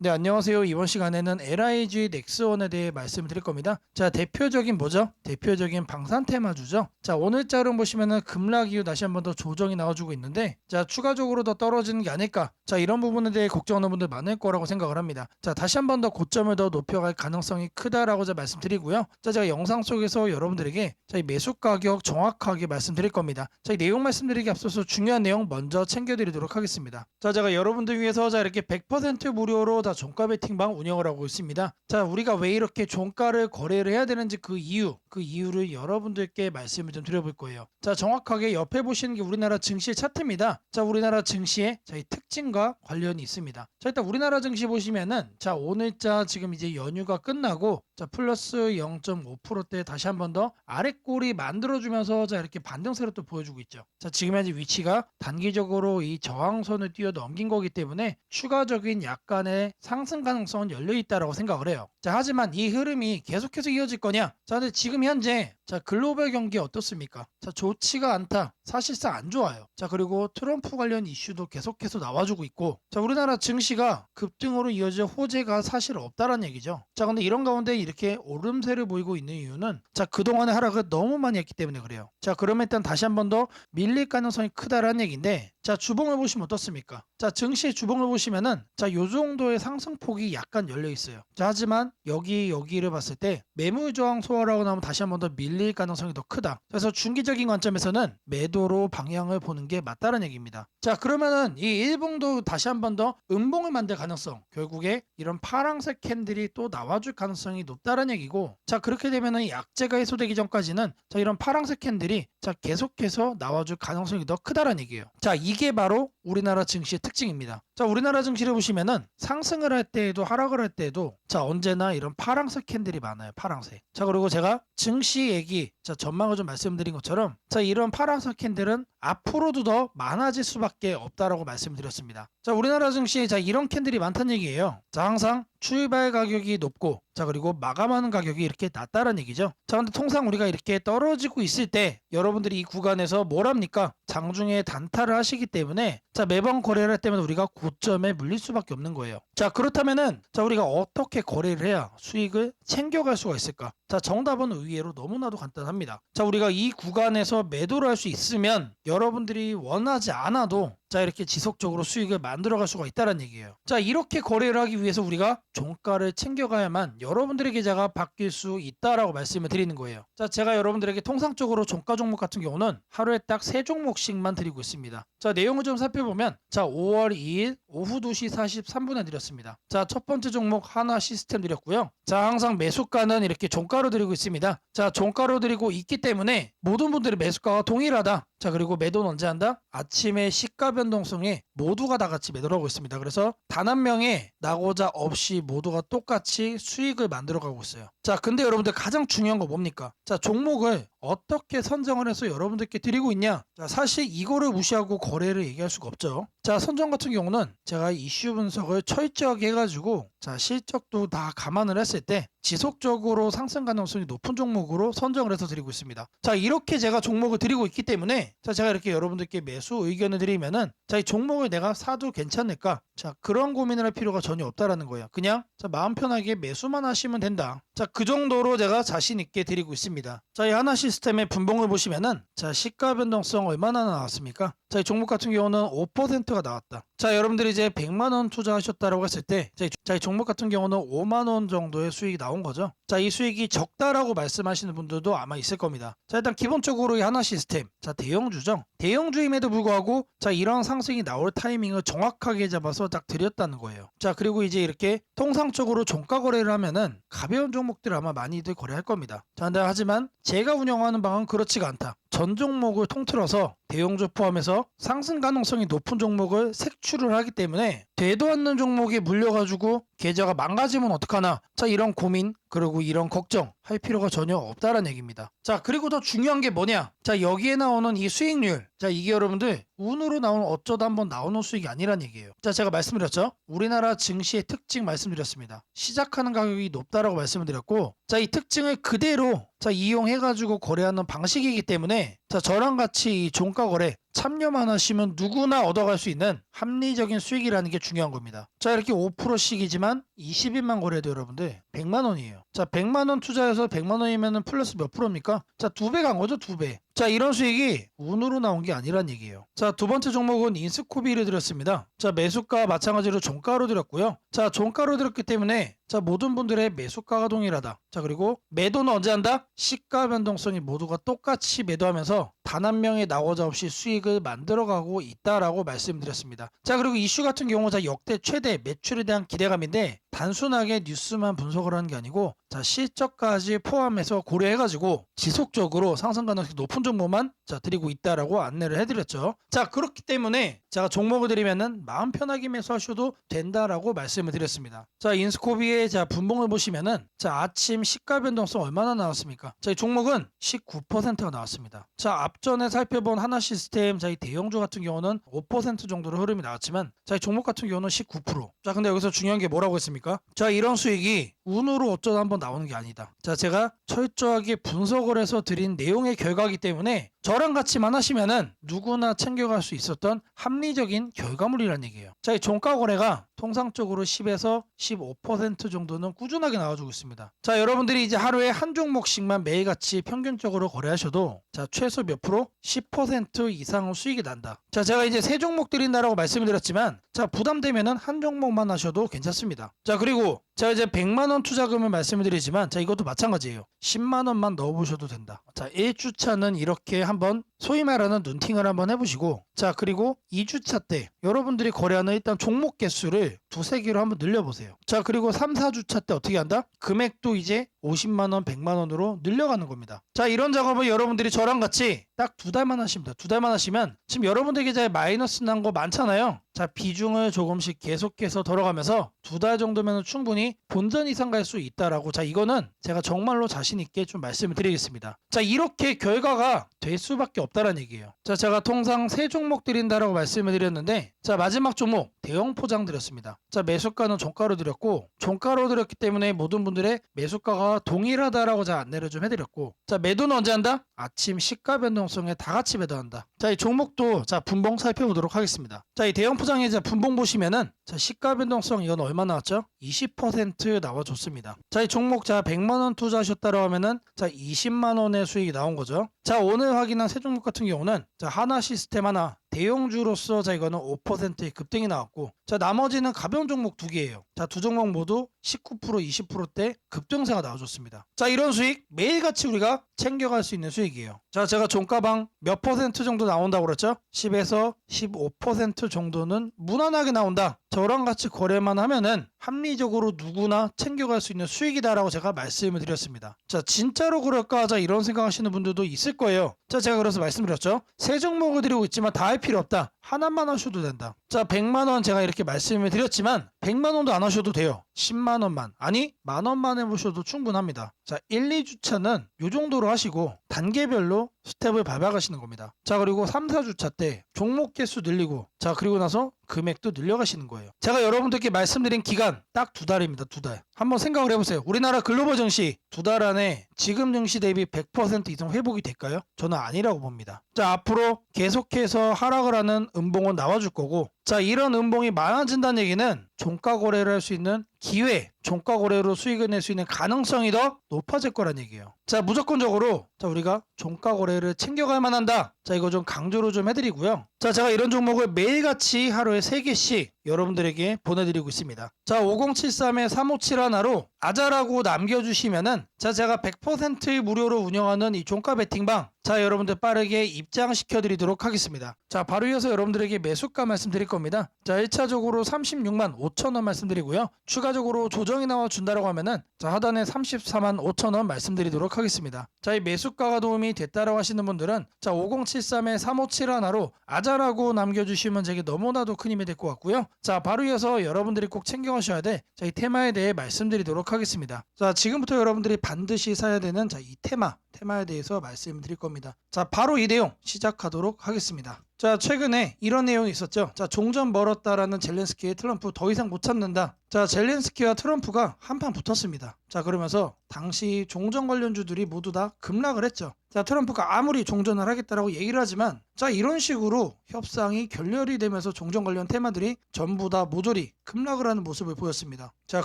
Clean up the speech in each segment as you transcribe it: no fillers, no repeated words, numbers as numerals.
네, 안녕하세요. 이번 시간에는 LIG 넥스원에 대해 말씀을 드릴 겁니다. 자, 대표적인 뭐죠? 대표적인 방산 테마주죠. 자, 오늘 자료 보시면은 급락 이후 다시 한번 더 조정이 나와주고 있는데, 자, 추가적으로 더 떨어지는 게 아닐까? 자, 이런 부분에 대해 걱정하는 분들 많을 거라고 생각을 합니다. 자, 다시 한번 더 고점을 더 높여갈 가능성이 크다라고 말씀드리고요. 자, 제가 영상 속에서 여러분들에게 자, 이 매수 가격 정확하게 말씀드릴 겁니다. 자, 이 내용 말씀드리기 앞서서 중요한 내용 먼저 챙겨드리도록 하겠습니다. 자, 제가 여러분들 위해서 자, 이렇게 100% 무료로 다 종가 베팅방 운영을 하고 있습니다. 자, 우리가 왜 이렇게 종가를 거래를 해야 되는지 그 이유를 여러분들께 말씀을 좀 드려볼 거예요. 자, 정확하게 옆에 보시는 게 우리나라 증시의 차트입니다. 자, 우리나라 증시의 이 특징과 관련이 있습니다. 자, 일단 우리나라 증시 보시면은 자, 오늘자 지금 이제 연휴가 끝나고 자, 플러스 0.5%대 다시 한번 더 아랫골이 만들어주면서 자, 이렇게 반등세로 또 보여주고 있죠. 자, 지금 현재 위치가 단기적으로 이 저항선을 뛰어넘긴 거기 때문에 추가적인 약간의 상승 가능성은 열려 있다라고 생각을 해요. 자, 하지만 이 흐름이 계속해서 이어질 거냐? 자, 근데 지금 현재 자, 글로벌 경기 어떻습니까? 자, 좋지가 않다. 사실상 안 좋아요. 자, 그리고 트럼프 관련 이슈도 계속해서 나와주고 있고, 자, 우리나라 증시가 급등으로 이어질 호재가 사실 없다라는 얘기죠. 자, 근데 이런 가운데 이렇게 오름세를 보이고 있는 이유는 자, 그동안의 하락을 너무 많이 했기 때문에 그래요. 자, 그러면 일단 다시 한번 더 밀릴 가능성이 크다라는 얘기인데, 자, 주봉을 보시면 어떻습니까? 자, 증시 주봉을 보시면은 자, 요 정도의 상승폭이 약간 열려 있어요. 자, 하지만 여기를 봤을 때 매물 저항 소화라고 나오면 다시 한번 더 밀릴 가능성이 더 크다. 그래서 중기적인 관점에서는 매도로 방향을 보는 게 맞다는 얘기입니다. 자, 그러면은 이 일봉도 다시 한번 더 음봉을 만들 가능성, 결국에 이런 파란색 캔들이 또 나와줄 가능성이 높다는 얘기고, 자, 그렇게 되면은 약재가 해소되기 전까지는 자, 이런 파란색 캔들이 자, 계속해서 나와줄 가능성이 더 크다는 얘기예요. 자, 이게 바로 우리나라 증시의 특징입니다. 자, 우리나라 증시를 보시면은 상승을 할 때에도 하락을 할 때에도 자, 언제나 이런 파란색 캔들이 많아요. 파란색. 자, 그리고 제가 증시 얘기 자, 전망을 좀 말씀드린 것처럼 자, 이런 파란색 캔들은 앞으로도 더 많아질 수밖에 없다라고 말씀드렸습니다. 자, 우리나라 증시에 자, 이런 캔들이 많다는 얘기예요. 자, 항상 출발 가격이 높고 자, 그리고 마감하는 가격이 이렇게 낮다는 얘기죠. 자, 근데 통상 우리가 이렇게 떨어지고 있을 때 여러분들이 이 구간에서 뭘 합니까? 장중에 단타를 하시기 때문에 자, 매번 거래를 할 때마다 우리가 고점에 물릴 수밖에 없는 거예요. 자, 그렇다면은 자, 우리가 어떻게 거래를 해야 수익을 챙겨갈 수가 있을까? 자, 정답은 의외로 너무나도 간단합니다. 자, 우리가 이 구간에서 매도를 할 수 있으면 여러분들이 원하지 않아도 자, 이렇게 지속적으로 수익을 만들어갈 수가 있다는 얘기예요. 자, 이렇게 거래를 하기 위해서 우리가 종가를 챙겨가야만 여러분들의 계좌가 바뀔 수 있다라고 말씀을 드리는 거예요. 자, 제가 여러분들에게 통상적으로 종가 종목 같은 경우는 하루에 딱 3종목씩만 드리고 있습니다. 자, 내용을 좀 살펴보면 자, 5월 2일 오후 2시 43분에 드렸습니다. 자, 첫 번째 종목 하나 시스템 드렸고요. 자, 항상 매수가는 이렇게 종가로 드리고 있습니다. 자, 종가로 드리고 있기 때문에 모든 분들의 매수가가 동일하다. 자, 그리고 매도는 언제 한다? 아침에 시가 변동성에 모두가 다 같이 매도를 하고 있습니다. 그래서 단 한 명의 나고자 없이 모두가 똑같이 수익을 만들어 가고 있어요. 자, 근데 여러분들 가장 중요한 거 뭡니까? 자, 종목을 어떻게 선정을 해서 여러분들께 드리고 있냐? 자, 사실 이거를 무시하고 거래를 얘기할 수가 없죠. 자, 선정 같은 경우는 제가 이슈 분석을 철저하게 해가지고 자, 실적도 다 감안을 했을 때 지속적으로 상승 가능성이 높은 종목으로 선정을 해서 드리고 있습니다. 자, 이렇게 제가 종목을 드리고 있기 때문에 자, 제가 이렇게 여러분들께 매수 의견을 드리면은 자, 이 종목을 내가 사도 괜찮을까? 자, 그런 고민을 할 필요가 전혀 없다라는 거예요. 그냥 자, 마음 편하게 매수만 하시면 된다. 자, 그 정도로 제가 자신 있게 드리고 있습니다. 자, 이 하나 시스템의 분봉을 보시면은 자, 시가 변동성 얼마나 나왔습니까? 자, 이 종목 같은 경우는 5%가 나왔다. 자, 여러분들이 이제 100만 원 투자하셨다라고 했을 때 자, 이 종목 같은 경우는 5만 원 정도의 수익이 나온 거죠. 자, 이 수익이 적다라고 말씀하시는 분들도 아마 있을 겁니다. 자, 일단 기본적으로 이 하나 시스템 자, 대형주죠. 대형주임에도 불구하고 자, 이런 상승이 나올 타이밍을 정확하게 잡아서 딱 드렸다는 거예요. 자, 그리고 이제 이렇게 통상적으로 종가 거래를 하면은 가벼운 종목들 아마 많이들 거래할 겁니다. 자, 근데 하지만 제가 운영하는 방은 그렇지가 않다. 전 종목을 통틀어서 대형주 포함해서 상승 가능성이 높은 종목을 색출을 하기 때문에 되도 않는 종목에 물려가지고 계좌가 망가지면 어떡하나, 자, 이런 고민 그리고 이런 걱정 할 필요가 전혀 없다는 얘기입니다. 자, 그리고 더 중요한 게 뭐냐, 자, 여기에 나오는 이 수익률, 자, 이게 여러분들 운으로 나오는 어쩌다 한번 나오는 수익이 아니란 얘기예요. 자, 제가 말씀드렸죠. 우리나라 증시의 특징 말씀드렸습니다. 시작하는 가격이 높다라고 말씀을 드렸고, 자, 이 특징을 그대로 자, 이용해가지고 거래하는 방식이기 때문에 자, 저랑 같이 이 종가 거래 참여만 하시면 누구나 얻어갈 수 있는 합리적인 수익이라는 게 중요한 겁니다. 자, 이렇게 5%씩이지만 20일만 거래해도 여러분들 100만 원이에요. 자, 100만 원 투자해서 100만 원이면 플러스 몇 프로입니까? 자, 2배 간 거죠, 2배. 자, 이런 수익이 운으로 나온 게 아니란 얘기예요. 자, 두 번째 종목은 인스코비를 드렸습니다. 자, 매수가 마찬가지로 종가로 드렸고요. 자, 종가로 드렸기 때문에 자, 모든 분들의 매수가가 동일하다. 자, 그리고 매도는 언제 한다? 시가 변동성이 모두가 똑같이 매도하면서 단 한 명의 낙오자 없이 수익을 만들어가고 있다라고 말씀드렸습니다. 자, 그리고 이슈 같은 경우 자, 역대 최대 매출에 대한 기대감인데 단순하게 뉴스만 분석을 하는 게 아니고 자, 실적까지 포함해서 고려해가지고 지속적으로 상승 가능성이 높은 정보만 자, 드리고 있다라고 안내를 해드렸죠. 자, 그렇기 때문에 제가 종목을 드리면은 마음 편하게 매수하셔도 된다라고 말씀을 드렸습니다. 자, 인스코비의 자, 분봉을 보시면은 자, 아침 시가 변동성 얼마나 나왔습니까? 자, 이 종목은 19%가 나왔습니다. 자, 앞전에 살펴본 하나시스템 자, 이 대형주 같은 경우는 5% 정도로 흐름이 나왔지만 자, 이 종목 같은 경우는 19%. 자, 근데 여기서 중요한 게 뭐라고 했습니까? 자, 이런 수익이 운으로 어쩌다 한번 나오는 게 아니다. 자, 제가 철저하게 분석을 해서 드린 내용의 결과이기 때문에 저랑 같이만 하시면은 누구나 챙겨갈 수 있었던 합리적인 결과물이라는 얘기예요. 자, 이 종가 거래가 통상적으로 10에서 15% 정도는 꾸준하게 나와주고 있습니다. 자, 여러분들이 이제 하루에 한 종목씩만 매일같이 평균적으로 거래하셔도 자, 최소 몇 프로? 10% 이상 수익이 난다. 자, 제가 이제 세 종목 드린다라고 말씀을 드렸지만 자, 부담되면은 한 종목만 하셔도 괜찮습니다. 자, 그리고 제가 이제 100만 원 투자금을 말씀을 드리지만 자, 이것도 마찬가지예요. 10만 원만 넣어보셔도 된다. 자, 1주차는 이렇게 한번 소위 말하는 눈팅을 한번 해보시고 자, 그리고 2주차 때 여러분들이 거래하는 일단 종목 개수를 두세 개로 한번 늘려보세요. 자, 그리고 3, 4주차 때 어떻게 한다? 금액도 이제 50만 원, 100만 원으로 늘려가는 겁니다. 자, 이런 작업을 여러분들이 저랑 같이 딱 2달만 하시면 돼요. 2달만 하시면 지금 여러분들 계좌에 마이너스 난 거 많잖아요. 자, 비중을 조금씩 계속해서 덜어가면서 2달 정도면 충분히 본전 이상 갈 수 있다라고 자, 이거는 제가 정말로 자신 있게 좀 말씀을 드리겠습니다. 자, 이렇게 결과가 될 수밖에 없다라는 얘기예요. 자, 제가 통상 세 종목 드린다라고 말씀을 드렸는데 자, 마지막 종목 대형 포장 드렸습니다. 자, 매수가는 종가로 드렸고 종가로 드렸기 때문에 모든 분들의 매수가가 동일하다라고 자, 안내를 좀 해드렸고 자, 매도는 언제 한다? 아침 시가 변동성에 다 같이 매도한다. 자, 이 종목도 자, 분봉 살펴보도록 하겠습니다. 자, 이 대형 포장의 자, 분봉 보시면은 자, 시가 변동성 이건 얼마 나왔죠? 20% 나와줬습니다. 자, 이 종목 자, 100만 원 투자하셨다고 하면은 자, 20만 원의 수익이 나온 거죠. 자, 오늘 확인한 세 종목 같은 경우는 자, 하나 시스템 하나 대형주로서 자, 이거는 5%의 급등이 나왔고 자, 나머지는 가벼운 종목 두 개예요. 자, 두 종목 모두 19% 20%대 급등세가 나와줬습니다. 자, 이런 수익 매일같이 우리가 챙겨갈 수 있는 수익이에요. 자, 제가 종가방 몇 퍼센트 정도 나온다고 그랬죠? 10에서 15% 정도는 무난하게 나온다. 저랑 같이 거래만 하면은 합리적으로 누구나 챙겨갈 수 있는 수익이다라고 제가 말씀을 드렸습니다. 자, 진짜로 그럴까? 자, 이런 생각하시는 분들도 있을 거예요. 자, 제가 그래서 말씀드렸죠. 세 종목을 드리고 있지만 다 할 필요 없다. 하나만 하셔도 된다. 자, 100만 원 제가 이렇게 말씀을 드렸지만 100만 원도 안 하셔도 돼요. 10만 원만, 아니 만 원만 해보셔도 충분합니다. 자, 1, 2주차는 이 정도로 하시고 단계별로 스텝을 밟아가시는 겁니다. 자, 그리고 3, 4주차 때 종목 개수 늘리고 자, 그리고 나서 금액도 늘려가시는 거예요. 제가 여러분들께 말씀드린 기간 딱 2달입니다. 2달. 한번 생각을 해보세요. 우리나라 글로벌 증시 2달 안에 지금 증시 대비 100% 이상 회복이 될까요? 저는 아니라고 봅니다. 자, 앞으로 계속해서 하락을 하는 음봉은 나와줄 거고 자, 이런 음봉이 많아진다는 얘기는 종가 거래를 할 수 있는 기회, 종가 거래로 수익을 낼 수 있는 가능성이 더 높아질 거란 얘기예요. 자, 무조건적으로 자, 우리가 종가 거래를 챙겨갈 만한다. 자, 이거 좀 강조를 좀 해드리고요. 자, 제가 이런 종목을 매일같이 하루에 3개씩 여러분들에게 보내드리고 있습니다. 자, 5073-3571로 아자라고 남겨주시면은 자, 제가 100% 무료로 운영하는 이 종가 베팅방 자, 여러분들 빠르게 입장시켜 드리도록 하겠습니다. 자, 바로 이어서 여러분들에게 매수가 말씀드릴 겁니다. 자, 1차적으로 36만 5천원 말씀드리고요. 추가적으로 조정이 나와 준다라고 하면은 자, 하단에 34만 5천원 말씀드리도록 하겠습니다. 자, 이 매수가가 도움이 됐다라고 하시는 분들은 자, 5073-3571로 아자라고 남겨주시면 제게 너무나도 큰 힘이 될 것 같고요. 자, 바로 이어서 여러분들이 꼭 챙겨가셔야 돼. 자, 이 테마에 대해 말씀드리도록 하겠습니다. 자, 지금부터 여러분들이 반드시 사야 되는 자, 이 테마에 대해서 말씀드릴 겁니다. 자, 바로 이 내용 시작하도록 하겠습니다. 자, 최근에 이런 내용이 있었죠. 자, 종전 멀었다라는 젤렌스키의 트럼프 더 이상 못 참는다. 자, 젤렌스키와 트럼프가 한판 붙었습니다. 자, 그러면서 당시 종전 관련주들이 모두 다 급락을 했죠. 자, 트럼프가 아무리 종전을 하겠다라고 얘기를 하지만 자, 이런 식으로 협상이 결렬이 되면서 종전 관련 테마들이 전부 다 모조리 급락을 하는 모습을 보였습니다. 자,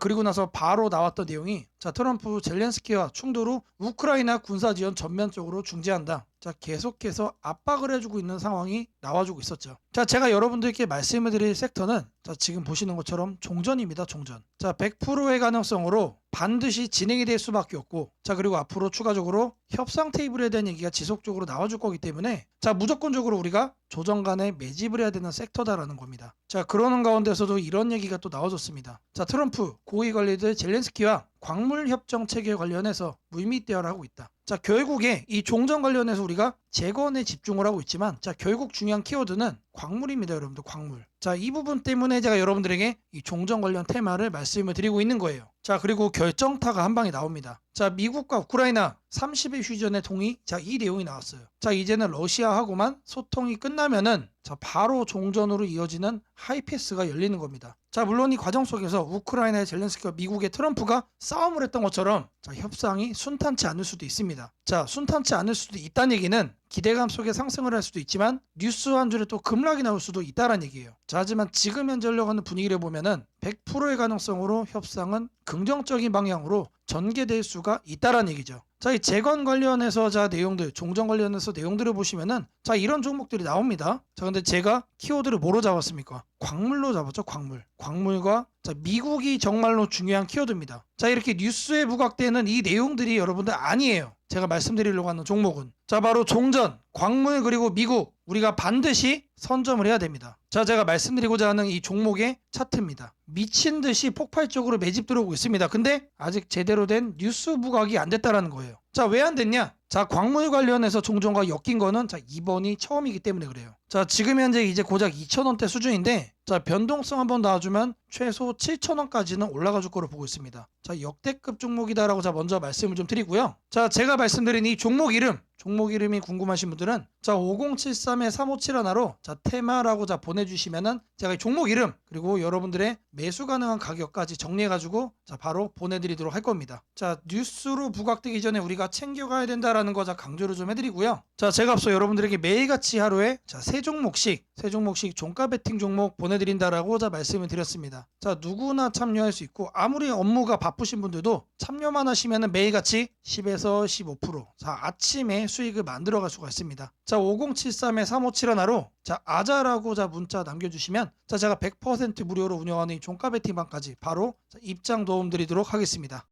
그리고 나서 바로 나왔던 내용이 자, 트럼프 젤렌스키와 충돌 후 우크라이나 군사 지원 전면적으로 중지한다. 자, 계속해서 압박을 해주고 있는 상황이 나와주고 있었죠. 자, 제가 여러분들께 말씀을 드릴 섹터는 자, 지금 보시는 것처럼 종전입니다. 종전. 자, 100%의 가능성으로 반드시 진행이 될 수밖에 없고 자, 그리고 앞으로 추가적으로 협상 테이블에 대한 얘기가 지속적으로 나와줄 거기 때문에 자, 무조건적으로 우리가 조정 간에 매집을 해야 되는 섹터다라는 겁니다. 자, 그러는 가운데서도 이런 얘기가 또 나와줬습니다. 자, 트럼프 고위 관리들 젤렌스키와 광물 협정 체결 관련해서 물밑대화를 하고 있다. 자, 결국에 이 종전 관련해서 우리가 재건에 집중을 하고 있지만 자, 결국 중요한 키워드는 광물입니다. 여러분들 광물. 자, 이 부분 때문에 제가 여러분들에게 이 종전 관련 테마를 말씀을 드리고 있는 거예요. 자, 그리고 결정타가 한 방에 나옵니다. 자, 미국과 우크라이나 30일 휴전의 동의. 자, 이 내용이 나왔어요. 자, 이제는 러시아하고만 소통이 끝나면은 자, 바로 종전으로 이어지는 하이패스가 열리는 겁니다. 자, 물론 이 과정 속에서 우크라이나의 젤렌스키와 미국의 트럼프가 싸움을 했던 것처럼 자, 협상이 순탄치 않을 수도 있습니다. 자, 순탄치 않을 수도 있다는 얘기는 기대감 속에 상승을 할 수도 있지만 뉴스 한 줄에 또 급락이 나올 수도 있다는 얘기예요. 자, 하지만 지금 현재 흘러가는 분위기를 보면은 100%의 가능성으로 협상은 긍정적인 방향으로 전개될 수가 있다는 얘기죠. 자, 이 재건 관련해서 자, 내용들, 종전 관련해서 내용들을 보시면은 자, 이런 종목들이 나옵니다. 자, 근데 제가 키워드를 뭐로 잡았습니까? 광물로 잡았죠. 광물. 광물과 자, 미국이 정말로 중요한 키워드입니다. 자, 이렇게 뉴스에 부각되는 이 내용들이 여러분들 아니에요. 제가 말씀드리려고 하는 종목은 자, 바로 종전, 광물 그리고 미국 우리가 반드시 선점을 해야 됩니다. 자, 제가 말씀드리고자 하는 이 종목의 차트입니다. 미친 듯이 폭발적으로 매집 들어오고 있습니다. 근데 아직 제대로 된 뉴스 부각이 안 됐다라는 거예요. 자, 왜 안 됐냐? 자, 광물 관련해서 종전과 엮인 거는 자, 이번이 처음이기 때문에 그래요. 자, 지금 현재 이제 고작 2,000원대 수준인데 자, 변동성 한번 놔주면 최소 7,000원까지는 올라가 줄 거로 보고 있습니다. 자, 역대급 종목이다라고 자, 먼저 말씀을 좀 드리고요. 자, 제가 말씀드린 이 종목 이름이 궁금하신 분들은 자, 5073-3571로 자, 테마라고 자, 보내주시면은 제가 이 종목 이름 그리고 여러분들의 매수 가능한 가격까지 정리해가지고 자, 바로 보내드리도록 할 겁니다. 자, 뉴스로 부각되기 전에 우리가 챙겨가야 된다라는 거 자, 강조를 좀 해드리고요. 자, 제가 앞서 여러분들에게 매일같이 하루에 자, 세 종목씩 종가 베팅 종목 보내드린다라고 자, 말씀을 드렸습니다. 자, 누구나 참여할 수 있고 아무리 업무가 바쁘신 분들도 참여만 하시면은 매일같이 10에서 15% 자, 아침에 수익을 만들어갈 수가 있습니다. 자, 5073-3571로 자, 아자라고 자, 문자 남겨주시면 자, 제가 100% 무료로 운영하는 이 종가 베팅방까지 바로 자, 입장 도움 드리도록 하겠습니다.